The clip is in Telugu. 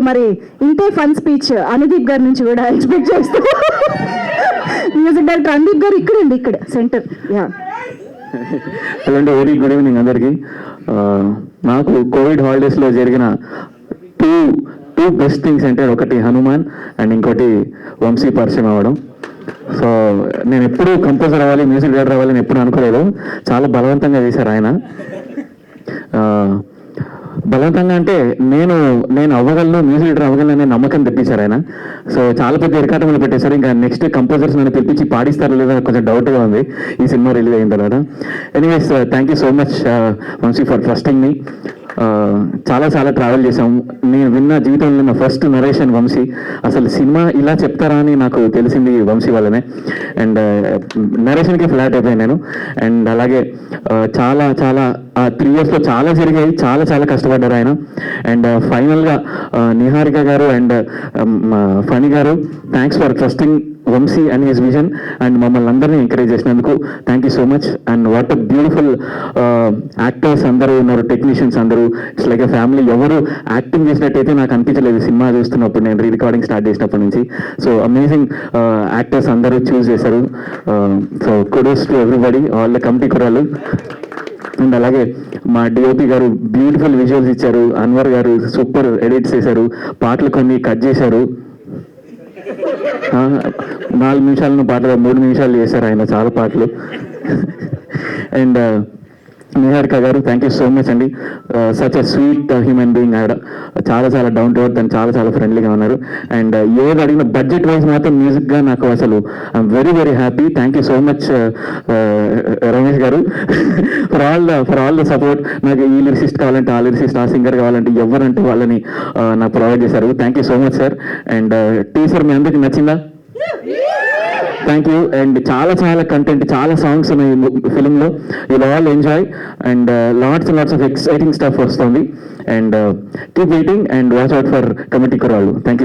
మరి ఇంతే ఫన్ స్పీచ్ అనుదీప్ గారి నుంచి కూడా ఎక్స్పెక్ట్ చేస్తూ మ్యూజిక్ డైరెక్టర్ అనుదీప్ గారు ఇక్కడండి, ఇక్కడ సెంటర్. యా, హలో అండి, వెరీ గుడ్ ఈవినింగ్ అందరికీ. నాకు కోవిడ్ హాలిడేస్లో జరిగిన టూ బెస్ట్ థింగ్స్ అంటే ఒకటి హనుమాన్ అండ్ ఇంకోటి వంశీ పరిచయం అవ్వడం. సో నేను ఎప్పుడూ కంపోజర్ అవ్వాలి, మ్యూజిక్ డైరెక్టర్ అవ్వాలని ఎప్పుడు అనుకోలేదు. చాలా బలవంతంగా చేశారు ఆయన. బలవంతంగా అంటే నేను అవ్వగలను, మ్యూజిక్ డైరెక్టర్ అవ్వగలను అనే నమ్మకం తెప్పించారు ఆయన. సో చాలా పెద్ద ఇరకాటంలో పెట్టేశారు. ఇంకా నెక్స్ట్ కంపోజర్స్ నన్ను తెప్పించి పాడిస్తారో లేదో కొంచెం డౌట్గా ఉంది ఈ సినిమా రిలీజ్ అయిన తర్వాత. Anyways, thank you so much Vamsi for trusting me. చాలా ట్రావెల్ చేసాము. నేను విన్న జీవితంలో నా ఫస్ట్ నరేషన్ వంశీ. అసలు సినిమా ఇలా చెప్తారా అని నాకు తెలిసింది వంశీ వల్లనే. అండ్ నరేషన్కి ఫ్లాట్ అయిపోయాను నేను. అండ్ అలాగే చాలా ఆ 3 yearsలో చాలా జరిగాయి, చాలా కష్టపడ్డారు ఆయన. అండ్ ఫైనల్గా నిహారిక గారు అండ్ ఫణి గారు, thanks for trusting Vamsi and his vision and మమ్మల్ని అందరినీ ఎంకరేజ్ చేసినందుకు thank you so much. And what a beautiful actors అందరూ ఉన్నారు, టెక్నీషియన్స్ అందరూ. It's like a family. ఎవరు యాక్టింగ్ చేసినట్టయితే నాకు అనిపించలేదు సినిమా చూస్తున్నప్పుడు, నేను రికార్డింగ్ స్టార్ట్ చేసినప్పటి నుంచి. సో అమేజింగ్ యాక్టర్స్ అందరూ చూస్ చేశారు. So kudos to everybody, all the committee కురాలు. అండ్ అలాగే మా డిఓపి గారు బ్యూటిఫుల్ విజువల్స్ ఇచ్చారు. అన్వర్ గారు సూపర్ ఎడిట్స్ చేశారు. పాటలు కొన్ని కట్ చేశారు. 4 నిమిషాలను పాటలు 3 నిమిషాలు చేశారు ఆయన, చాలా పాటలు. అండ్ నిహారిక గారు, థ్యాంక్ యూ సో మచ్ అండి. Such a sweet human being ఆవిడ. చాలా డౌన్ టు ఎర్త్ అండ్ చాలా ఫ్రెండ్లీగా ఉన్నారు. అండ్ ఏది అడిగిన బడ్జెట్ వైజ్ మాత్రం మ్యూజిక్గా నాకు అసలు I'm very happy. Thank you so much Ramesh గారు ఫర్ ఆల్ ద సపోర్ట్. నాకు ఈ లిరిసిస్ట్ కావాలంటే ఆ లిరిసిస్ట్, ఆ సింగర్ కావాలంటే ఎవరంటే వాళ్ళని నాకు ప్రొవైడ్ చేశారు. Thank you so much sir. And teaser మీ అందరికీ నచ్చిందా? Thank you. అండ్ చాలా కంటెంట్, చాలా సాంగ్స్ ఉన్నాయి ఫిలింలో. You all enjoy. And lots of exciting stuff వస్తుంది. And keep waiting and watch out for committee కుర్రాళ్ళు. Thank you.